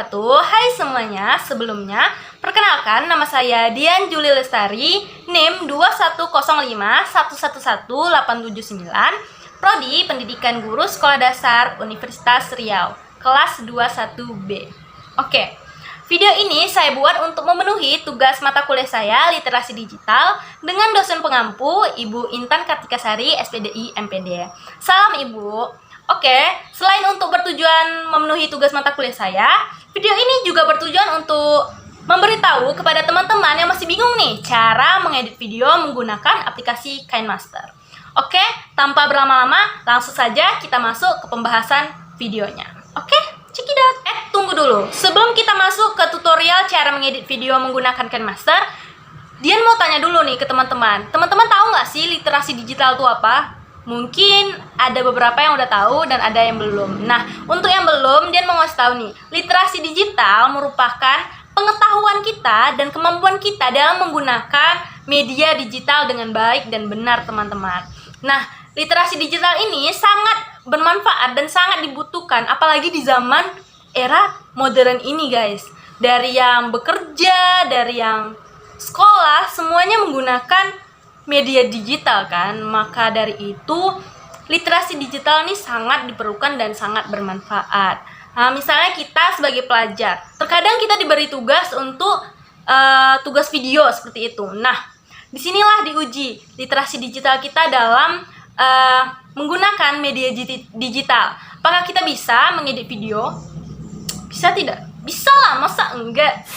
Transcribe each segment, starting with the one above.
wabarakatuh. Hai semuanya, sebelumnya perkenalkan nama saya Dian Juli Lestari, NIM 21051111879, Prodi Pendidikan Guru Sekolah Dasar Universitas Riau, kelas 21B. Oke, video ini saya buat untuk memenuhi tugas mata kuliah saya literasi digital dengan dosen pengampu Ibu Intan Kartikasari, SPDI MPD. Salam Ibu. Oke, selain untuk bertujuan memenuhi tugas mata kuliah saya, video ini juga bertujuan untuk memberitahu kepada teman-teman yang masih bingung nih cara mengedit video menggunakan aplikasi KineMaster. Oke, tanpa berlama-lama, langsung saja kita masuk ke pembahasan videonya. Oke, cekidot. Tunggu dulu. Sebelum kita masuk ke tutorial cara mengedit video menggunakan KineMaster, Dian mau tanya dulu nih ke teman-teman. Teman-teman tahu nggak sih literasi digital itu apa? Mungkin ada beberapa yang udah tahu dan ada yang belum. Nah, untuk yang belum, Dian mau ngasih tahu nih, literasi digital merupakan pengetahuan kita dan kemampuan kita dalam menggunakan media digital dengan baik dan benar, teman-teman. Nah, literasi digital ini sangat bermanfaat dan sangat dibutuhkan, apalagi di zaman era modern ini, guys. Dari yang bekerja, dari yang sekolah, semuanya menggunakan media digital kan. Maka dari itu literasi digital ini sangat diperlukan dan sangat bermanfaat. Nah, misalnya kita sebagai pelajar, terkadang kita diberi tugas untuk tugas video seperti itu. Nah, disinilah diuji literasi digital kita dalam menggunakan media digital. Apakah kita bisa mengedit video? Bisa tidak? Bisa lah, masa enggak?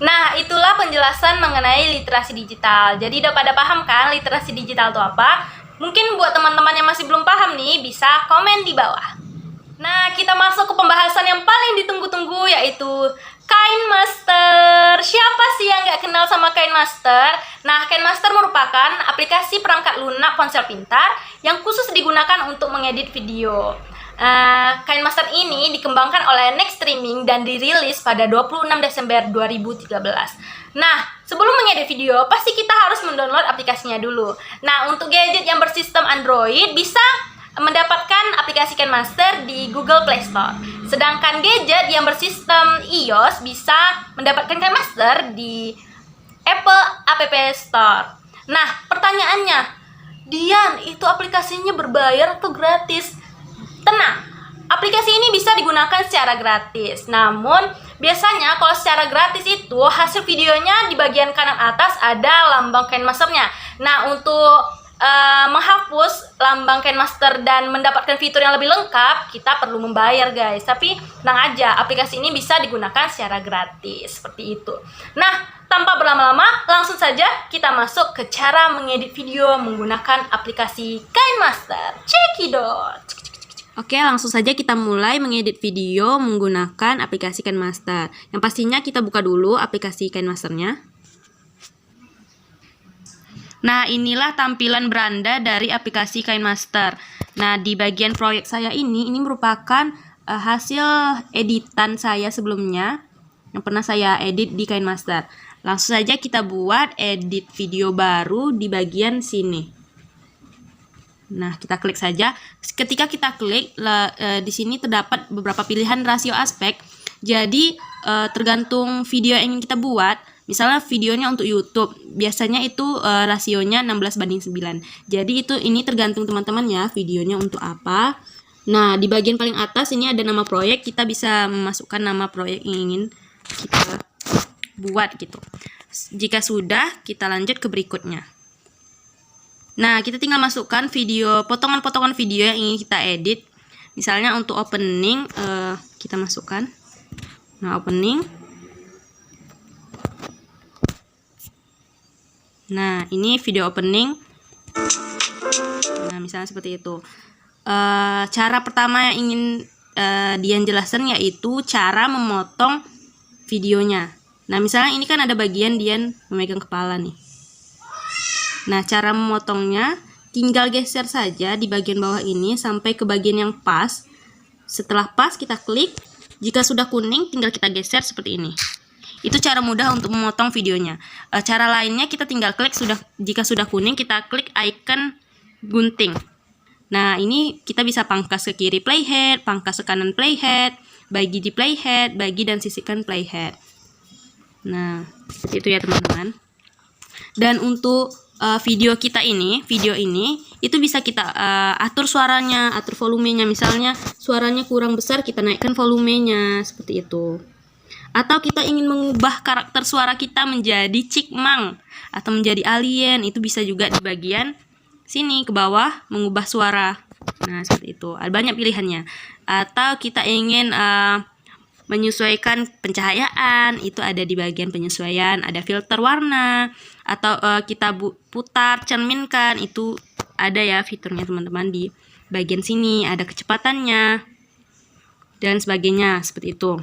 Nah, itulah penjelasan mengenai literasi digital. Jadi udah pada paham kan literasi digital itu apa? Mungkin buat teman-teman yang masih belum paham nih, bisa komen di bawah. Nah, kita masuk ke pembahasan yang paling ditunggu-tunggu, yaitu KineMaster. Siapa sih yang nggak kenal sama KineMaster? Nah, KineMaster merupakan aplikasi perangkat lunak ponsel pintar yang khusus digunakan untuk mengedit video. KineMaster ini dikembangkan oleh Next Streaming dan dirilis pada 26 Desember 2013. Nah, sebelum mengedit video, pasti kita harus mendownload aplikasinya dulu. Nah, untuk gadget yang bersistem Android bisa mendapatkan aplikasi KineMaster di Google Play Store. Sedangkan gadget yang bersistem iOS bisa mendapatkan KineMaster di Apple App Store. Nah, pertanyaannya, Dian, itu aplikasinya berbayar atau gratis? Tenang, aplikasi ini bisa digunakan secara gratis. Namun, biasanya kalau secara gratis itu hasil videonya di bagian kanan atas ada lambang KineMaster-nya. Nah, untuk menghapus lambang KineMaster dan mendapatkan fitur yang lebih lengkap, kita perlu membayar, guys. Tapi tenang aja, aplikasi ini bisa digunakan secara gratis, seperti itu. Nah, tanpa berlama-lama, langsung saja kita masuk ke cara mengedit video menggunakan aplikasi KineMaster. Cekidot. Oke, langsung saja kita mulai mengedit video menggunakan aplikasi KineMaster. Yang pastinya kita buka dulu aplikasi KineMaster-nya. Nah, inilah tampilan beranda dari aplikasi KineMaster. Nah, di bagian proyek saya ini merupakan hasil editan saya sebelumnya yang pernah saya edit di KineMaster. Langsung saja kita buat edit video baru di bagian sini. Nah, kita klik saja. Ketika kita klik, di sini terdapat beberapa pilihan rasio aspek. Jadi, tergantung video yang ingin kita buat. Misalnya videonya untuk YouTube, biasanya itu rasionya 16:9. Jadi, ini tergantung teman-teman ya, videonya untuk apa. Nah, di bagian paling atas ini ada nama proyek. Kita bisa memasukkan nama proyek yang ingin kita buat gitu. Jika sudah, kita lanjut ke berikutnya. Nah, kita tinggal masukkan video, potongan-potongan video yang ingin kita edit. Misalnya untuk opening, kita masukkan. Nah, opening. Nah, ini video opening. Nah, misalnya seperti itu. Cara pertama yang ingin Dian jelaskan yaitu cara memotong videonya. Nah, misalnya ini kan ada bagian Dian memegang kepala nih. Nah, cara memotongnya tinggal geser saja di bagian bawah ini sampai ke bagian yang pas. Setelah pas kita klik, jika sudah kuning tinggal kita geser seperti ini. Itu cara mudah untuk memotong videonya. Cara lainnya kita tinggal klik, jika sudah kuning kita klik icon gunting. Nah, ini kita bisa pangkas ke kiri playhead, pangkas ke kanan playhead. bagi di playhead, bagi dan sisihkan playhead. Nah, seperti itu ya teman-teman. Dan untuk video ini itu bisa kita atur suaranya, atur volumenya. Misalnya suaranya kurang besar, kita naikkan volumenya seperti itu. Atau kita ingin mengubah karakter suara kita menjadi chipmunk atau menjadi alien, itu bisa juga di bagian sini ke bawah, mengubah suara. Nah, seperti itu. Ada banyak pilihannya. Atau kita ingin menyesuaikan pencahayaan, itu ada di bagian penyesuaian. Ada filter warna, atau kita putar, cerminkan, itu ada ya fiturnya teman-teman di bagian sini. Ada kecepatannya dan sebagainya, seperti itu.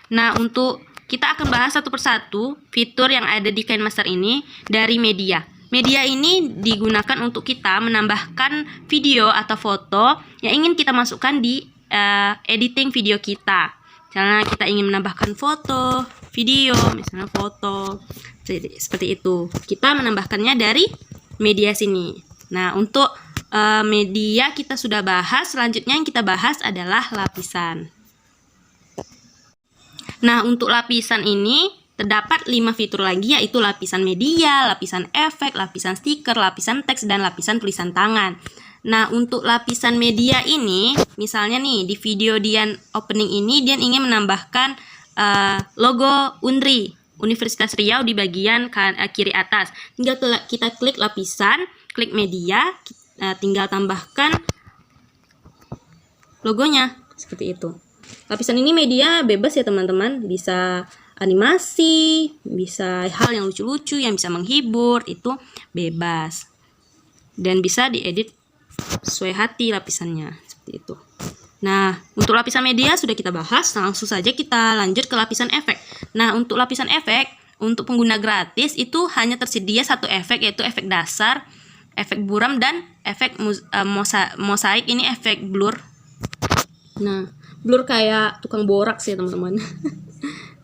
Nah, untuk kita akan bahas satu persatu fitur yang ada di KineMaster ini dari media. Media ini digunakan untuk kita menambahkan video atau foto yang ingin kita masukkan di editing video kita. Misalnya kita ingin menambahkan foto, video, misalnya foto, seperti itu. Kita menambahkannya dari media sini. Nah, untuk media kita sudah bahas. Selanjutnya yang kita bahas adalah lapisan. Nah, untuk lapisan ini terdapat 5 fitur lagi, yaitu lapisan media, lapisan efek, lapisan stiker, lapisan teks, dan lapisan tulisan tangan. Nah, untuk lapisan media ini, misalnya nih di video Dian opening ini, Dian ingin menambahkan logo UNRI, Universitas Riau, di bagian kiri atas. Tinggal kita klik lapisan, klik media, tinggal tambahkan logonya, seperti itu. Lapisan ini media bebas ya teman-teman, bisa animasi, bisa hal yang lucu-lucu, yang bisa menghibur, itu bebas. Dan bisa diedit sesuai hati lapisannya, seperti itu. Nah, untuk lapisan media sudah kita bahas, langsung saja kita lanjut ke lapisan efek. Nah, untuk lapisan efek, untuk pengguna gratis itu hanya tersedia satu efek, yaitu efek dasar, efek buram, dan efek mosaik, ini efek blur. Nah, blur kayak tukang borak sih teman-teman.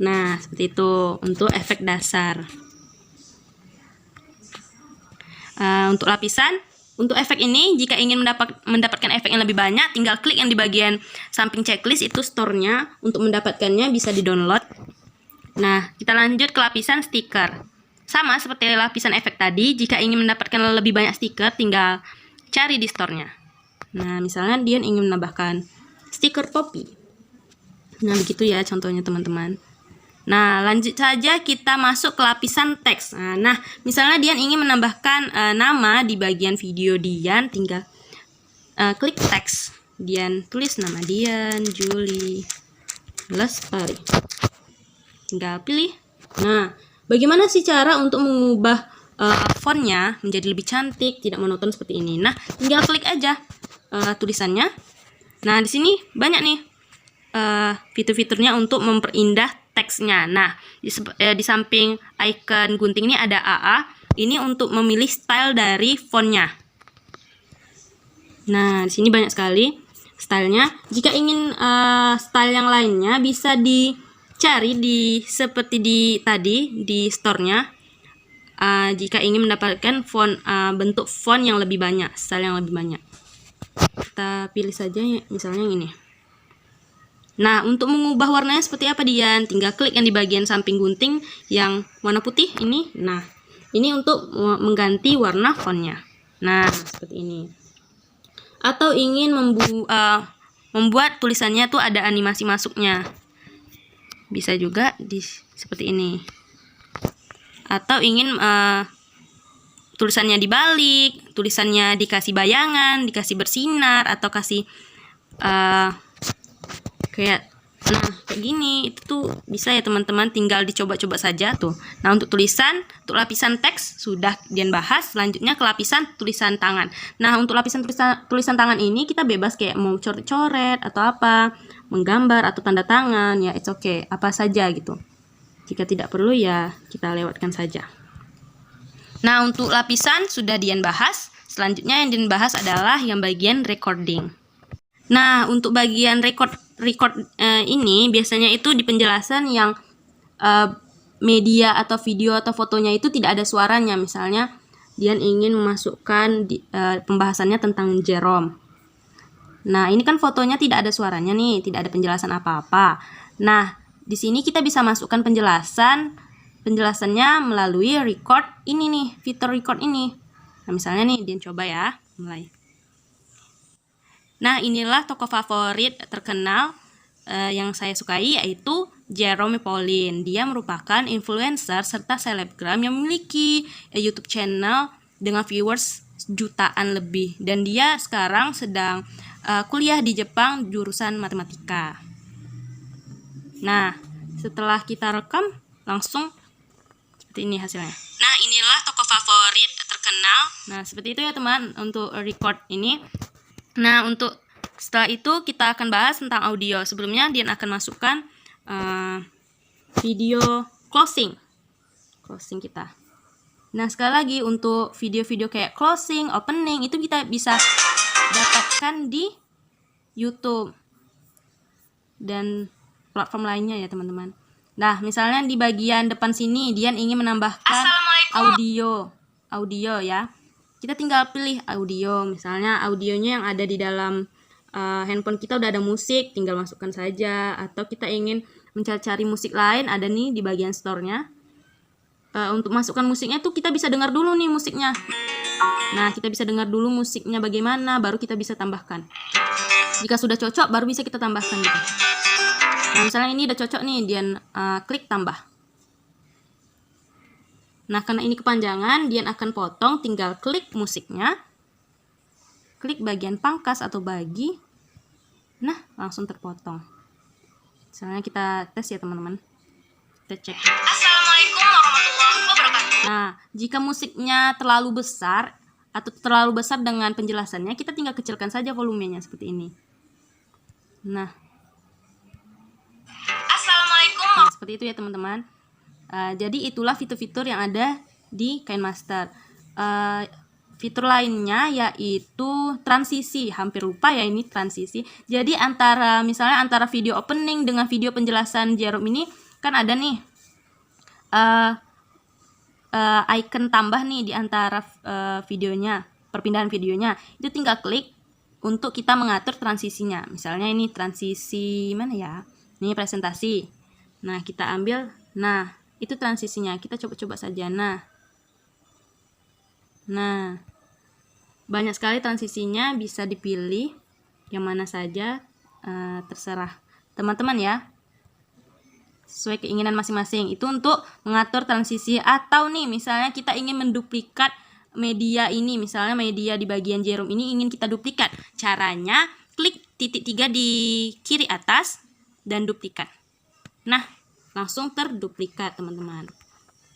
Nah, seperti itu untuk efek dasar. Untuk lapisan, untuk efek ini jika ingin mendapatkan efek yang lebih banyak, tinggal klik yang di bagian samping checklist, itu store-nya. Untuk mendapatkannya bisa di-download. Nah, kita lanjut ke lapisan stiker. Sama seperti lapisan efek tadi, jika ingin mendapatkan lebih banyak stiker, tinggal cari di store-nya. Nah, misalnya dia ingin menambahkan stiker topi. Nah, begitu ya contohnya teman-teman. Nah, lanjut saja kita masuk ke lapisan teks. Nah, misalnya Dian ingin menambahkan nama di bagian video Dian, tinggal klik teks. Dian tulis nama Dian Juli Lestari. Tinggal pilih. Nah, bagaimana sih cara untuk mengubah fontnya menjadi lebih cantik, tidak monoton seperti ini? Nah, tinggal klik aja tulisannya. Nah, di sini banyak nih fitur-fiturnya untuk memperindah teksnya. Nah, di samping icon gunting ini ada AA. Ini untuk memilih style dari fontnya. Nah, di sini banyak sekali stylenya. Jika ingin style yang lainnya, bisa dicari seperti tadi di store-nya. Jika ingin mendapatkan bentuk font yang lebih banyak, style yang lebih banyak. Kita pilih saja misalnya yang ini. Nah, untuk mengubah warnanya seperti apa Dian? Tinggal klik yang di bagian samping gunting yang warna putih ini. Nah, ini untuk mengganti warna fontnya. Nah, seperti ini. Atau ingin membuat tulisannya tuh ada animasi masuknya. Bisa juga seperti ini. Atau ingin tulisannya dibalik, tulisannya dikasih bayangan, dikasih bersinar, atau kasih kayak gini, itu tuh bisa ya teman-teman, tinggal dicoba-coba saja tuh. Nah, untuk lapisan teks sudah Dian bahas. Selanjutnya ke lapisan tulisan tangan. Nah, untuk lapisan tulisan tangan ini kita bebas kayak mau coret-coret atau apa, menggambar atau tanda tangan, ya it's okay, apa saja gitu. Jika tidak perlu ya kita lewatkan saja. Nah, untuk lapisan sudah Dian bahas. Selanjutnya yang Dian bahas adalah yang bagian recording. Nah, untuk bagian record ini biasanya itu di penjelasan yang media atau video atau fotonya itu tidak ada suaranya. Misalnya Dian ingin memasukkan pembahasannya tentang Jerome. Nah, ini kan fotonya tidak ada suaranya nih, tidak ada penjelasan apa-apa. Nah, di sini kita bisa masukkan penjelasannya melalui record ini nih, fitur record ini. Nah, misalnya nih, Dian coba ya, mulai. Nah, inilah tokoh favorit terkenal yang saya sukai, yaitu Jerome Pauline. Dia merupakan influencer serta selebgram yang memiliki YouTube channel dengan viewers jutaan lebih. Dan dia sekarang sedang kuliah di Jepang jurusan matematika. Nah, setelah kita rekam, langsung seperti ini hasilnya. Nah, inilah tokoh favorit terkenal. Nah, seperti itu ya teman untuk record ini. Nah, untuk setelah itu kita akan bahas tentang audio. Sebelumnya Dian akan masukkan video closing kita. Nah, sekali lagi untuk video-video kayak closing, opening itu kita bisa dapatkan di YouTube dan platform lainnya ya teman-teman. Nah, misalnya di bagian depan sini Dian ingin menambahkan audio ya. Kita tinggal pilih audio. Misalnya audionya yang ada di dalam handphone kita udah ada musik, tinggal masukkan saja. Atau kita ingin mencari musik lain, ada nih di bagian store-nya. Untuk masukkan musiknya tuh kita bisa dengar dulu nih musiknya. Nah, kita bisa dengar dulu musiknya bagaimana, baru kita bisa tambahkan. Jika sudah cocok, baru bisa kita tambahkan gitu. Nah, misalnya ini udah cocok nih, Dian klik tambah. Nah, karena ini kepanjangan, Dian akan potong, tinggal klik musiknya. Klik bagian pangkas atau bagi. Nah, langsung terpotong. Misalnya kita tes ya teman-teman. Kita cek. Assalamualaikum warahmatullahi wabarakatuh. Nah, jika musiknya terlalu besar atau terlalu besar dengan penjelasannya, kita tinggal kecilkan saja volumenya seperti ini. Nah, seperti itu ya teman-teman. Jadi itulah fitur-fitur yang ada di KineMaster. Fitur lainnya yaitu transisi. Hampir lupa ya ini transisi. Jadi misalnya antara video opening dengan video penjelasan Jerome ini kan ada nih icon tambah nih di antara videonya, perpindahan videonya. Itu tinggal klik untuk kita mengatur transisinya. Misalnya ini transisi mana ya? Ini presentasi. Nah, kita ambil. Nah, itu transisinya. Kita coba-coba saja. Nah, banyak sekali transisinya, bisa dipilih yang mana saja, terserah teman-teman ya, sesuai keinginan masing-masing. Itu untuk mengatur transisi. Atau nih misalnya kita ingin menduplikat media ini, misalnya media di bagian Jerome ini ingin kita duplikat. Caranya klik titik 3 di kiri atas dan duplikat. Nah, langsung terduplikat teman-teman.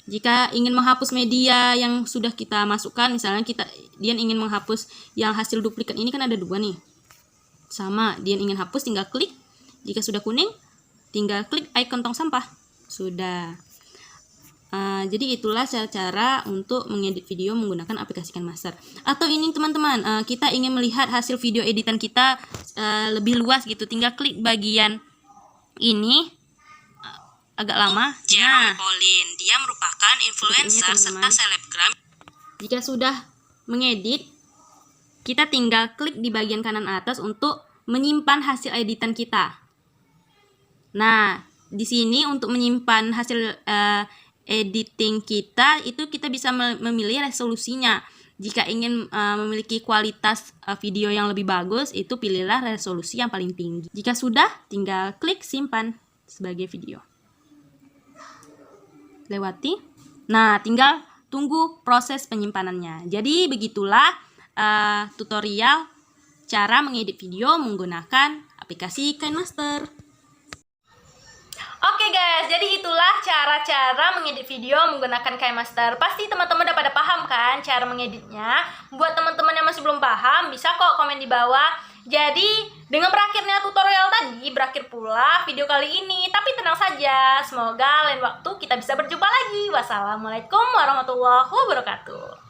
Jika ingin menghapus media yang sudah kita masukkan, misalnya Dian ingin menghapus yang hasil duplikat ini kan ada 2 nih. Sama, Dian ingin hapus, tinggal klik. Jika sudah kuning, tinggal klik icon tong sampah. Sudah. Jadi itulah cara-cara untuk mengedit video menggunakan aplikasi KineMaster. Atau ini teman-teman, kita ingin melihat hasil video editan kita lebih luas gitu. Tinggal klik bagian ini. Agak lama. Jerome Pauline, dia merupakan influencer serta selebgram. Jika sudah mengedit, kita tinggal klik di bagian kanan atas untuk menyimpan hasil editan kita. Nah, di sini untuk menyimpan hasil editing kita, itu kita bisa memilih resolusinya. Jika ingin memiliki kualitas video yang lebih bagus, itu pilihlah resolusi yang paling tinggi. Jika sudah, tinggal klik simpan sebagai video. Lewati. Nah, tinggal tunggu proses penyimpanannya. Jadi begitulah tutorial cara mengedit video menggunakan aplikasi KineMaster. Oke guys, jadi itulah cara-cara mengedit video menggunakan KineMaster. Pasti teman-teman udah pada paham kan cara mengeditnya. Buat teman-teman yang masih belum paham, bisa kok komen di bawah. Jadi, dengan berakhirnya tutorial tadi, berakhir pula video kali ini. Tapi tenang saja, semoga lain waktu kita bisa berjumpa lagi. Wassalamualaikum warahmatullahi wabarakatuh.